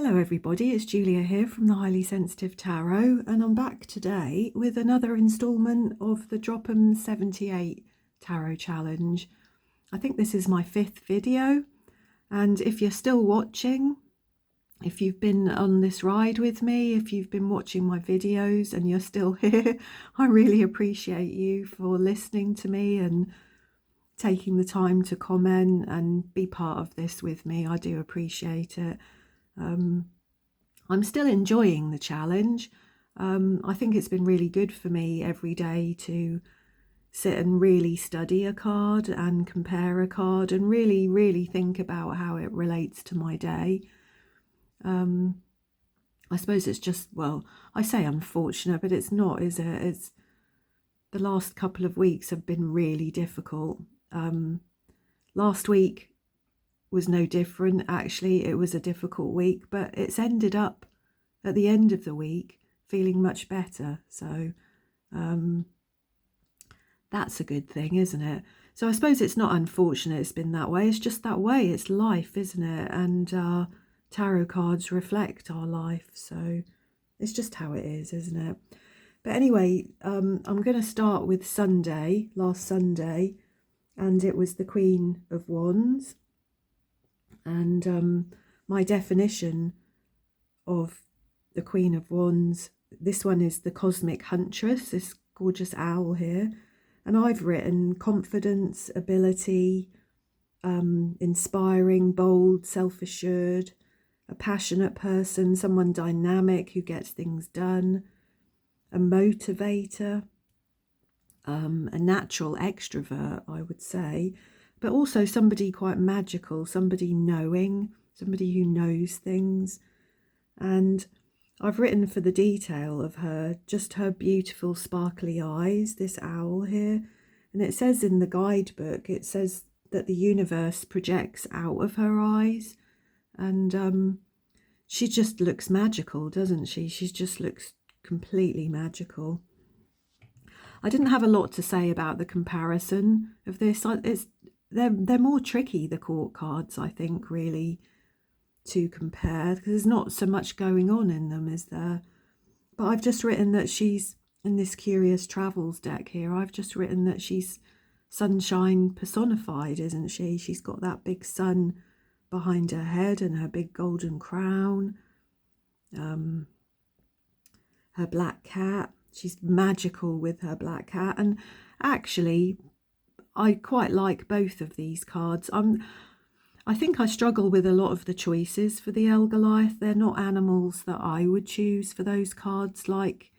Hello everybody, it's Julia here from the Highly Sensitive Tarot, and I'm back today with another instalment of the Drop 'em 78 Tarot Challenge. I think this is my 5th video, and if you're still watching, if you've been on this ride with me, if you've been watching my videos and you're still here, I really appreciate you for listening to me and taking the time to comment and be part of this with me. I do appreciate it. I'm still enjoying the challenge. I think it's been really good for me every day to sit and really study a card and compare a card and really think about how it relates to my day. I suppose it's just, well, I say unfortunate, but it's not, is it? It's the last couple of weeks have been really difficult. Last week was no different. Actually, it was a difficult week, but it's ended up at the end of the week feeling much better. So that's a good thing, isn't it? So I suppose it's not unfortunate it's been that way. It's just that way. It's life, isn't it? And tarot cards reflect our life. So it's just how it is, isn't it? But anyway, I'm going to start with Sunday, last Sunday, and it was the Queen of Wands. And my definition of the Queen of Wands, this one is the Cosmic Huntress, this gorgeous owl here. And I've written confidence, ability, inspiring, bold, self-assured, a passionate person, someone dynamic who gets things done, a motivator, a natural extrovert, I would say, but also somebody quite magical, somebody knowing, somebody who knows things. And I've written for the detail of her, just her beautiful sparkly eyes, this owl here. And it says in the guidebook, it says that the universe projects out of her eyes. And she just looks magical, doesn't she? She just looks completely magical. I didn't have a lot to say about the comparison of this. They're more tricky, the court cards, I think, really, to compare, because there's not so much going on in them, is there? But I've just written that she's, in this Curious Travels deck here, I've just written that she's sunshine personified, isn't she? She's got that big sun behind her head and her big golden crown, her black cat. She's magical with her black cat. And actually, I quite like both of these cards. I think I struggle with a lot of the choices for the Goliath. They're not animals that I would choose for those cards, like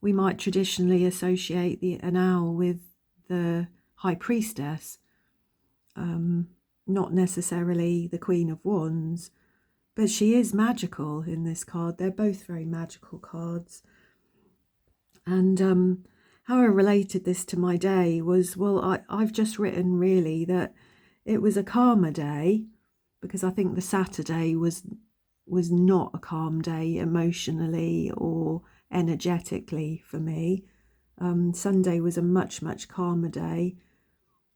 we might traditionally associate an owl with the High Priestess, not necessarily the Queen of Wands, but she is magical in this card. They're both very magical cards. And how I related this to my day was, well, I've just written really that it was a calmer day, because I think the Saturday was not a calm day emotionally or energetically for me. Sunday was a much calmer day,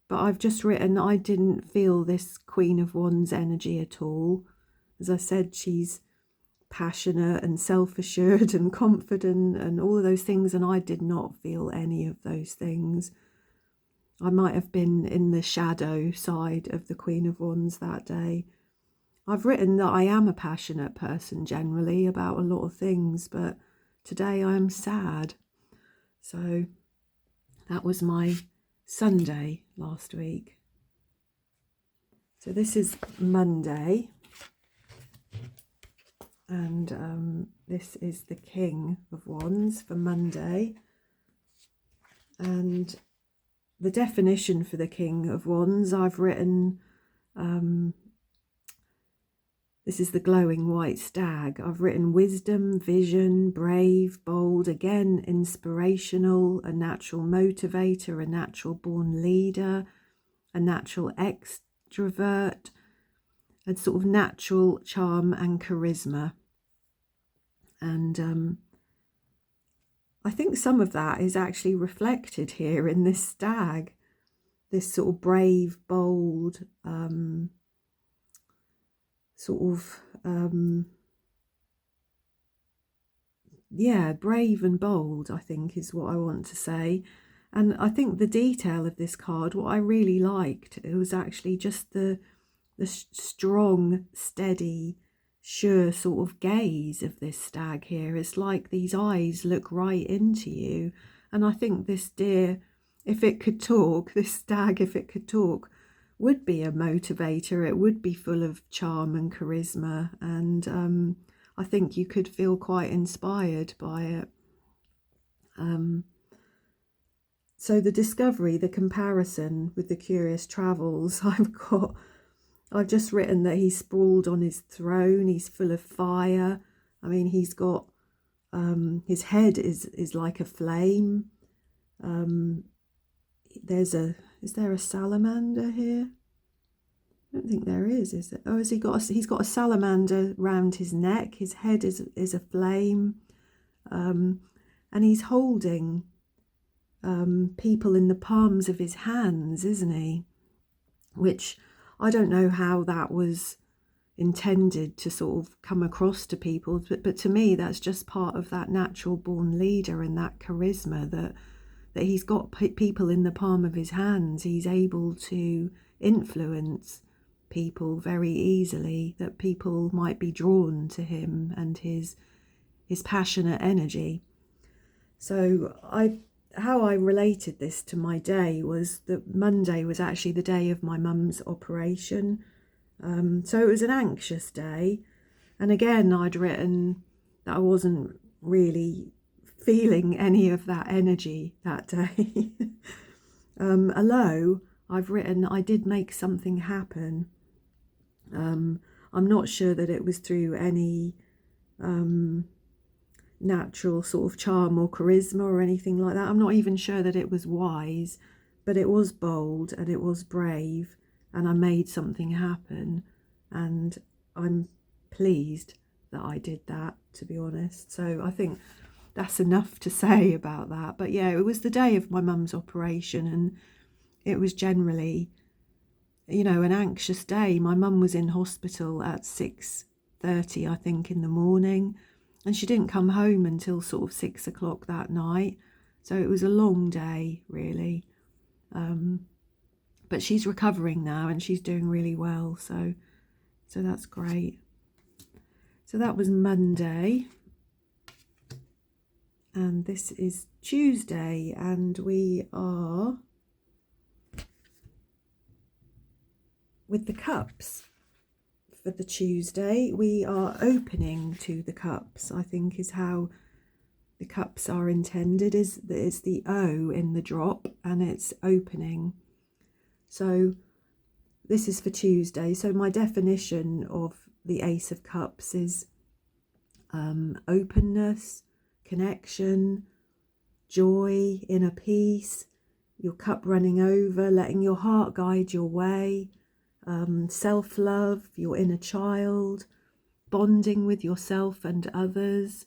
but I've just written I didn't feel this Queen of Wands energy at all. As I said, she's passionate and self-assured and confident and all of those things, and I did not feel any of those things. I might have been in the shadow side of the Queen of Wands that day. I've written that I am a passionate person generally about a lot of things, but today I am sad. So that was my Sunday last week. So this is Monday. And this is the King of Wands for Monday. And the definition for the King of Wands, I've written, this is the glowing white stag. I've written wisdom, vision, brave, bold, again, inspirational, a natural motivator, a natural born leader, a natural extrovert, a sort of natural charm and charisma. And I think some of that is actually reflected here in this stag, this sort of brave, bold, sort of yeah, brave and bold, I think is what I want to say. And I think the detail of this card, what I really liked, it was actually just the strong, steady, sure sort of gaze of this stag here. It's like these eyes look right into you. And I think this deer, if it could talk, this stag, if it could talk, would be a motivator. It would be full of charm and charisma. And I think you could feel quite inspired by it. So the discovery, the comparison with the curious travels, I've just written that he's sprawled on his throne. He's full of fire. I mean, he's got his head is like a flame. Is there a salamander here? I don't think there is there? Oh, he's got a salamander round his neck. His head is a flame, and he's holding people in the palms of his hands, isn't he? Which I don't know how that was intended to sort of come across to people, but to me that's just part of that natural born leader and that charisma that he's got people in the palm of his hands. He's able to influence people very easily, that people might be drawn to him and his passionate energy. So how I related this to my day was that Monday was actually the day of my mum's operation. So it was an anxious day. And again, I'd written that I wasn't really feeling any of that energy that day. Although I've written I did make something happen. I'm not sure that it was through any natural sort of charm or charisma or anything like that. I'm not even sure that it was wise, but it was bold and it was brave, and I made something happen, and I'm pleased that I did that, to be honest. So I think that's enough to say about that. But yeah, it was the day of my mum's operation, and it was generally, an anxious day. My mum was in hospital at 6:30, I think, in the morning, and she didn't come home until sort of 6 o'clock that night. So it was a long day, really. But she's recovering now and she's doing really well. So that's great. So that was Monday. And this is Tuesday, and we are with the cups. For the Tuesday, we are opening to the cups, I think is how the cups are intended. It's the O in the drop, and it's opening. So this is for Tuesday. So my definition of the Ace of Cups is openness, connection, joy, inner peace, your cup running over, letting your heart guide your way, self-love, your inner child, bonding with yourself and others,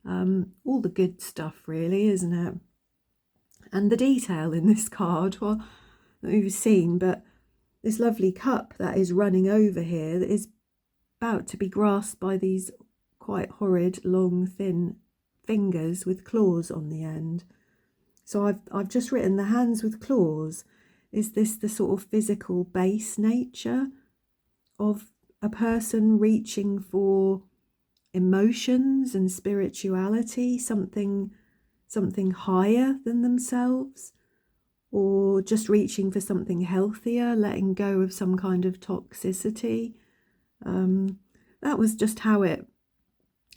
all the good stuff, really, isn't it? And the detail in this card, well, that we've seen, but this lovely cup that is running over here that is about to be grasped by these quite horrid, long, thin fingers with claws on the end. So I've just written the hands with claws. Is this the sort of physical base nature of a person reaching for emotions and spirituality, something higher than themselves, or just reaching for something healthier, letting go of some kind of toxicity? That was just how it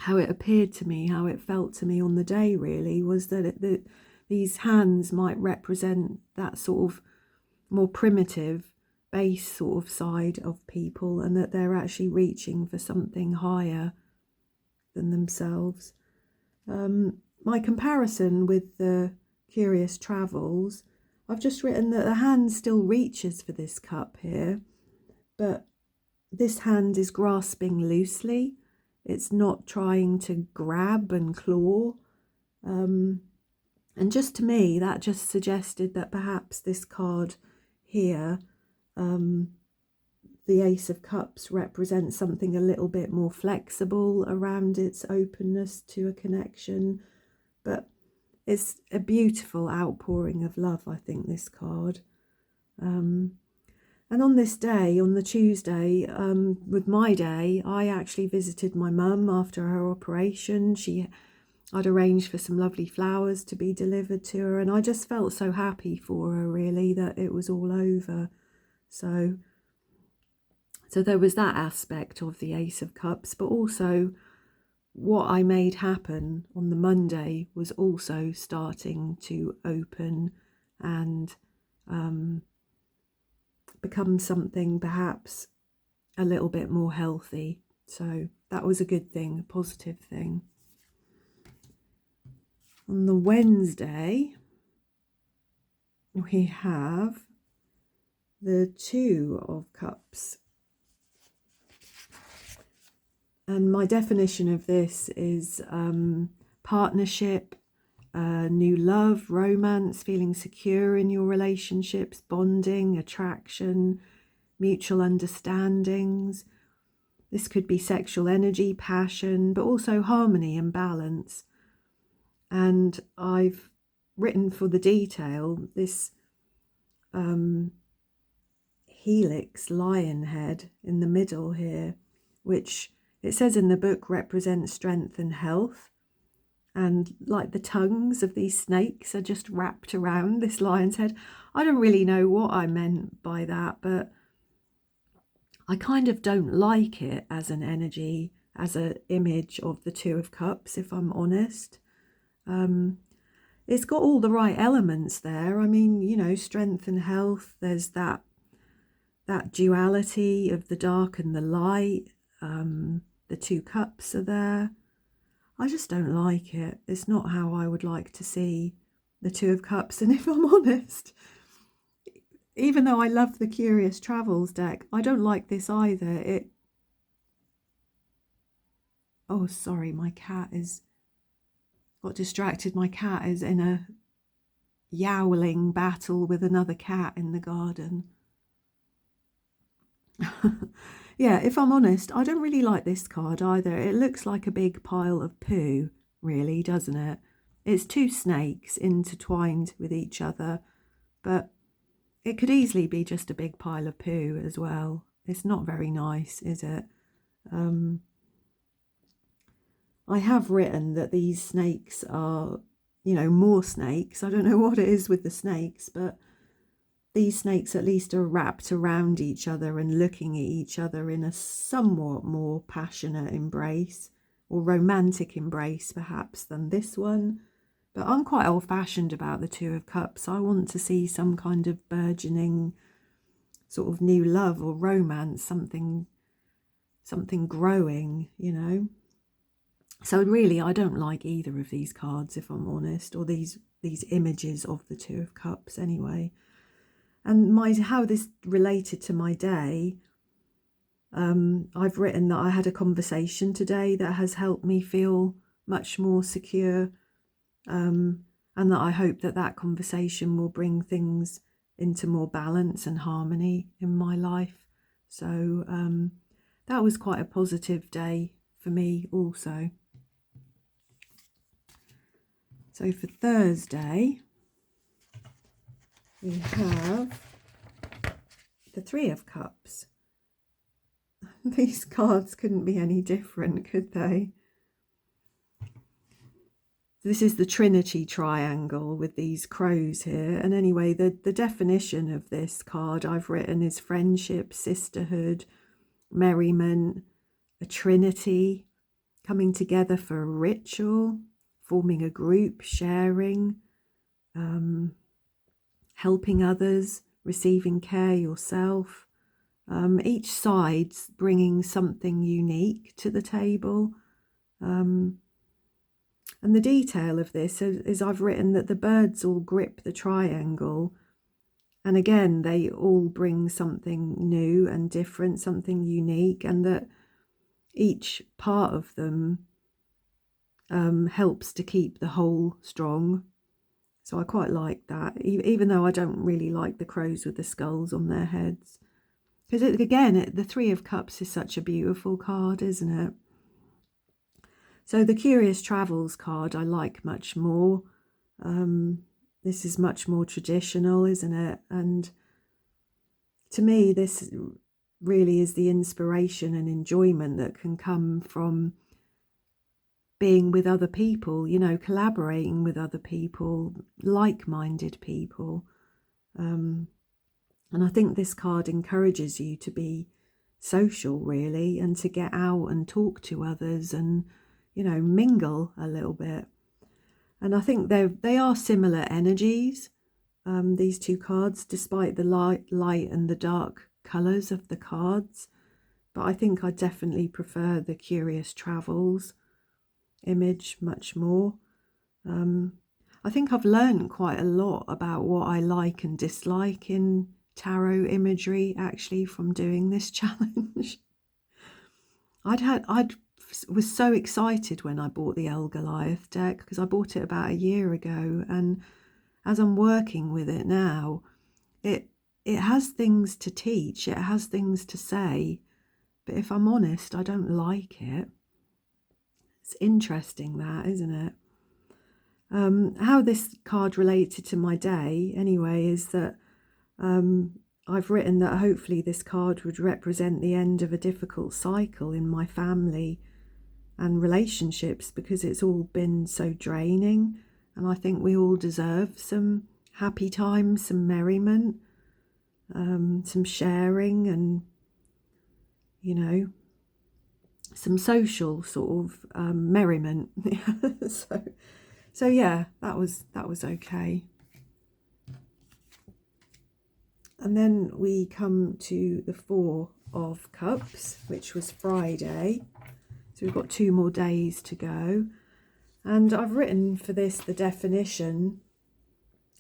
appeared to me, how it felt to me on the day, really, was that these hands might represent that sort of more primitive base sort of side of people, and that they're actually reaching for something higher than themselves. My comparison with the Curious Travels, I've just written that the hand still reaches for this cup here, but this hand is grasping loosely. It's not trying to grab and claw. And just to me, that just suggested that perhaps this card here, the Ace of Cups represents something a little bit more flexible around its openness to a connection. But it's a beautiful outpouring of love, I think, this card. And on this day, on the Tuesday, with my day, I actually visited my mum after her operation. I'd arranged for some lovely flowers to be delivered to her, and I just felt so happy for her, really, that it was all over. So there was that aspect of the Ace of Cups, but also what I made happen on the Monday was also starting to open and become something perhaps a little bit more healthy. So that was a good thing, a positive thing. On the Wednesday, we have the Two of Cups. And my definition of this is partnership, new love, romance, feeling secure in your relationships, bonding, attraction, mutual understandings. This could be sexual energy, passion, but also harmony and balance. And I've written for the detail this helix lion head in the middle here, which it says in the book represents strength and health. And like the tongues of these snakes are just wrapped around this lion's head. I don't really know what I meant by that, but I kind of don't like it as an energy, as an image of the Two of Cups, if I'm honest. It's got all the right elements there. I mean, you know, strength and health. There's that duality of the dark and the light. The two cups are there. I just don't like it. It's not how I would like to see the Two of Cups. And if I'm honest, even though I love the Curious Travels deck, I don't like this either. Oh, sorry, my cat got distracted. My cat is in a yowling battle with another cat in the garden. Yeah, if I'm honest, I don't really like this card either. It looks like a big pile of poo, really, doesn't it? It's two snakes intertwined with each other, but it could easily be just a big pile of poo as well. It's not very nice, is it? I have written that these snakes are, you know, more snakes. I don't know what it is with the snakes, but these snakes at least are wrapped around each other and looking at each other in a somewhat more passionate embrace, or romantic embrace perhaps, than this one. But I'm quite old-fashioned about the Two of Cups. I want to see some kind of burgeoning sort of new love or romance, something growing, you know. So really, I don't like either of these cards, if I'm honest, or these images of the Two of Cups anyway. And how this related to my day, I've written that I had a conversation today that has helped me feel much more secure, and that I hope that conversation will bring things into more balance and harmony in my life. So that was quite a positive day for me also. So for Thursday, we have the Three of Cups. These cards couldn't be any different, could they? This is the Trinity triangle with these crows here. And anyway, the definition of this card I've written is friendship, sisterhood, merriment, a trinity, coming together for a ritual, forming a group, sharing, helping others, receiving care yourself. Each side's bringing something unique to the table. And the detail of this is I've written that the birds all grip the triangle. And again, they all bring something new and different, something unique, and that each part of them helps to keep the whole strong. So I quite like that, even though I don't really like the crows with the skulls on their heads. Because again, the Three of Cups is such a beautiful card, isn't it? So the Curious Travels card I like much more. This is much more traditional, isn't it? And to me, this really is the inspiration and enjoyment that can come from being with other people, you know, collaborating with other people, like-minded people. And I think this card encourages you to be social, really, and to get out and talk to others and, you know, mingle a little bit. And I think they are similar energies, these two cards, despite the light and the dark colours of the cards. But I think I definitely prefer the Curious Travels image much more. I think I've learned quite a lot about what I like and dislike in tarot imagery, actually, from doing this challenge. I was so excited when I bought the Goliath deck, because I bought it about a year ago, and as I'm working with it now, it has things to teach, it has things to say, but if I'm honest, I don't like it. It's interesting, that, isn't it? How this card related to my day, anyway, is that I've written that hopefully this card would represent the end of a difficult cycle in my family and relationships, because it's all been so draining, and I think we all deserve some happy times, some merriment, some sharing, and, you know, some social sort of merriment. So yeah, that was okay. And then we come to the Four of Cups, which was Friday. So we've got 2 more days to go. And I've written for this the definition.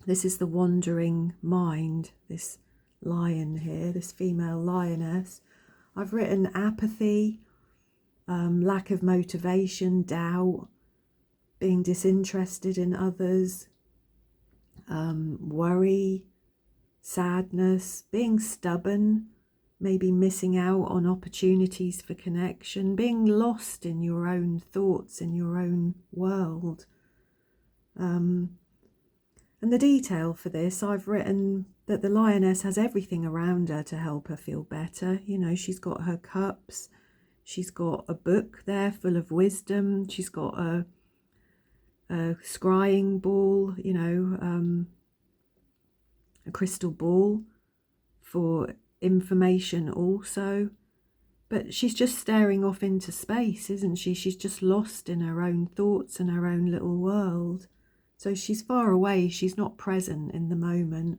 This is the wandering mind, this lion here, this female lioness. I've written apathy, lack of motivation, doubt, being disinterested in others, worry, sadness, being stubborn, maybe missing out on opportunities for connection, being lost in your own thoughts, in your own world. And the detail for this, I've written that the lioness has everything around her to help her feel better. You know, she's got her cups, she's got a book there full of wisdom, she's got a scrying ball, you know, a crystal ball for information also. But she's just staring off into space, isn't she? She's just lost in her own thoughts and her own little world. So she's far away, she's not present in the moment.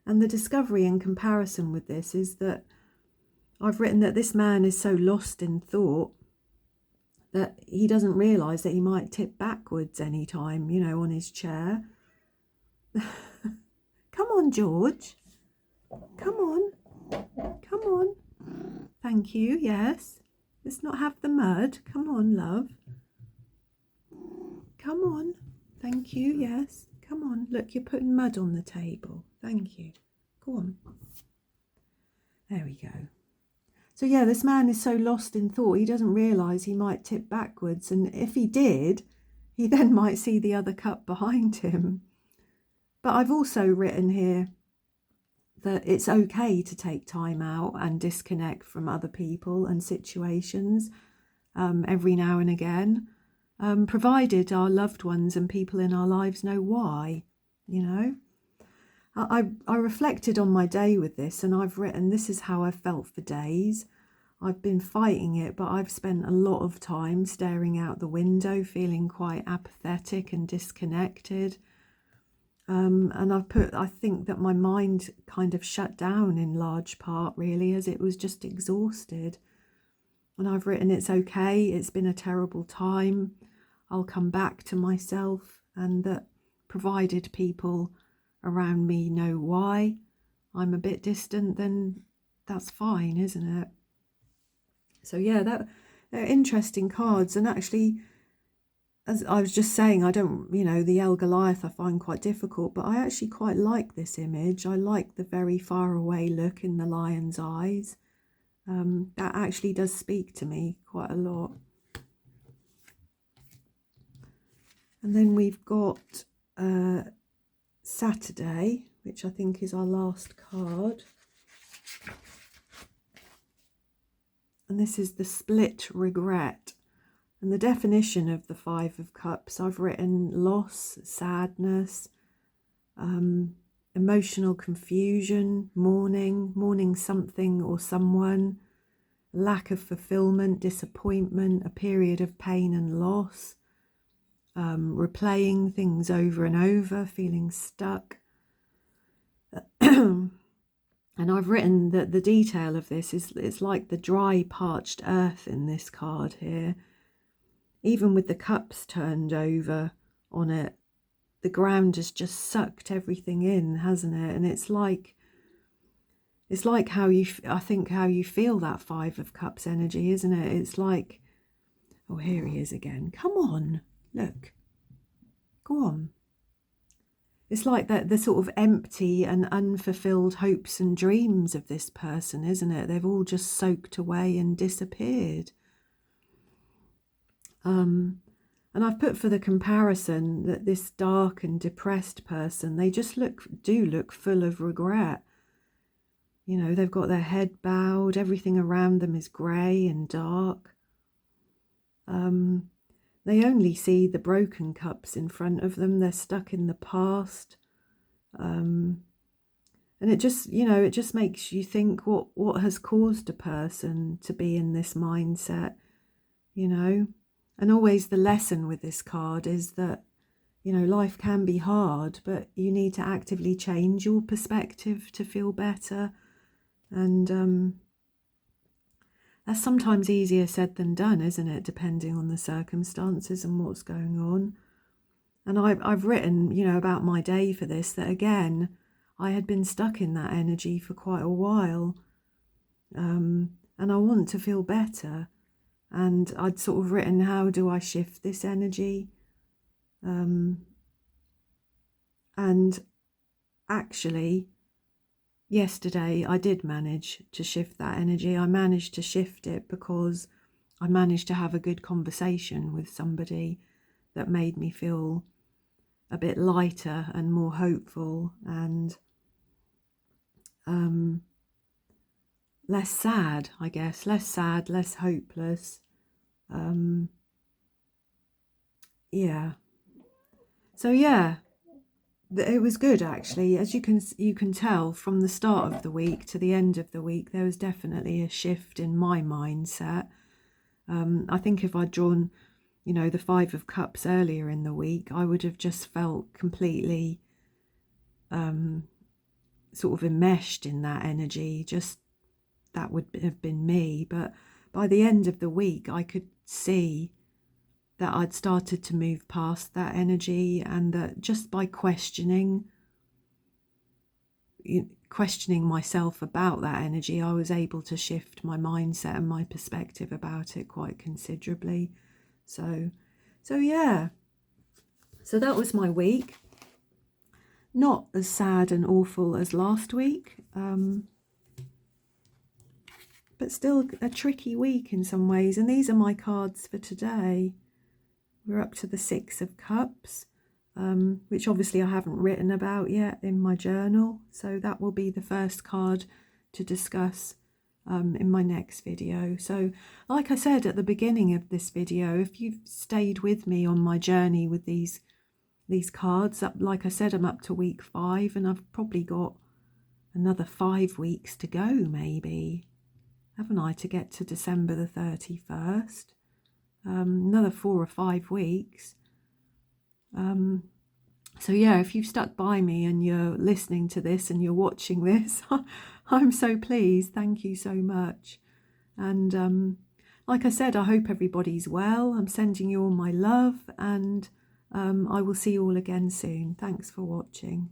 And the discovery in comparison with this is that I've written that this man is so lost in thought that he doesn't realise that he might tip backwards any time, you know, on his chair. Come on, George. Come on. Come on. Thank you, yes. Let's not have the mud. Come on, love. Come on. Thank you, yes. Come on. Look, you're putting mud on the table. Thank you. Go on. There we go. So yeah, this man is so lost in thought, he doesn't realise he might tip backwards. And if he did, he then might see the other cup behind him. But I've also written here that it's okay to take time out and disconnect from other people and situations every now and again, provided our loved ones and people in our lives know why, you know. I reflected on my day with this, and I've written, this is how I felt for days. I've been fighting it, but I've spent a lot of time staring out the window, feeling quite apathetic and disconnected. And I think that my mind kind of shut down in large part, really, as it was just exhausted. And I've written, it's okay, it's been a terrible time, I'll come back to myself, and that provided people around me know why I'm a bit distant, then that's fine, isn't it? So yeah, they're interesting cards. And actually, as I was just saying, I don't, the Goliath I find quite difficult, but I actually quite like this image. I like the very far away look in the lion's eyes. That actually does speak to me quite a lot. And then we've got Saturday, which I think is our last card. And this is the split regret. And the definition of the Five of Cups, I've written loss, sadness, emotional confusion, mourning something or someone, lack of fulfillment, disappointment, a period of pain and loss, replaying things over and over, feeling stuck. And I've written that the detail of this is it's like the dry, parched earth in this card here. Even with the cups turned over on it, the ground has just sucked everything in, hasn't it? And it's like how I think how you feel that Five of Cups energy, isn't it? It's like, oh, here he is again. Come on, look. Go on. It's like that the sort of empty and unfulfilled hopes and dreams of this person, isn't it? They've all just soaked away and disappeared. And I've put for the comparison that this dark and depressed person, they just do look full of regret. They've got their head bowed, everything around them is grey and dark. They only see the broken cups in front of them. They're stuck in the past. And it just makes you think what has caused a person to be in this mindset, And always the lesson with this card is that, life can be hard, but you need to actively change your perspective to feel better. And that's sometimes easier said than done, isn't it? Depending on the circumstances and what's going on. And I've written, about my day for this, that again, I had been stuck in that energy for quite a while. And I want to feel better. And I'd sort of written, how do I shift this energy? And actually, yesterday I did manage to shift that energy. I managed to shift it because I managed to have a good conversation with somebody that made me feel a bit lighter and more hopeful and less sad, I guess. Less sad, less hopeless. Yeah. So yeah, it was good actually. As you can tell from the start of the week to the end of the week, there was definitely a shift in my mindset. I think if I'd drawn, the Five of Cups earlier in the week, I would have just felt completely sort of enmeshed in that energy. Just that would have been me. But by the end of the week, I could see that I'd started to move past that energy, and that just by questioning myself about that energy, I was able to shift my mindset and my perspective about it quite considerably. So yeah. So that was my week. Not as sad and awful as last week, but still a tricky week in some ways. And these are my cards for today. We're up to the Six of Cups, which obviously I haven't written about yet in my journal. So that will be the first card to discuss in my next video. So like I said at the beginning of this video, if you've stayed with me on my journey with these cards, like I said, I'm up to week 5, and I've probably got another 5 weeks to go, maybe, haven't I, to get to December the 31st. Another 4 or 5 weeks. So yeah, if you've stuck by me and you're listening to this and you're watching this, I'm so pleased. Thank you so much. And like I said, I hope everybody's well. I'm sending you all my love, and I will see you all again soon. Thanks for watching.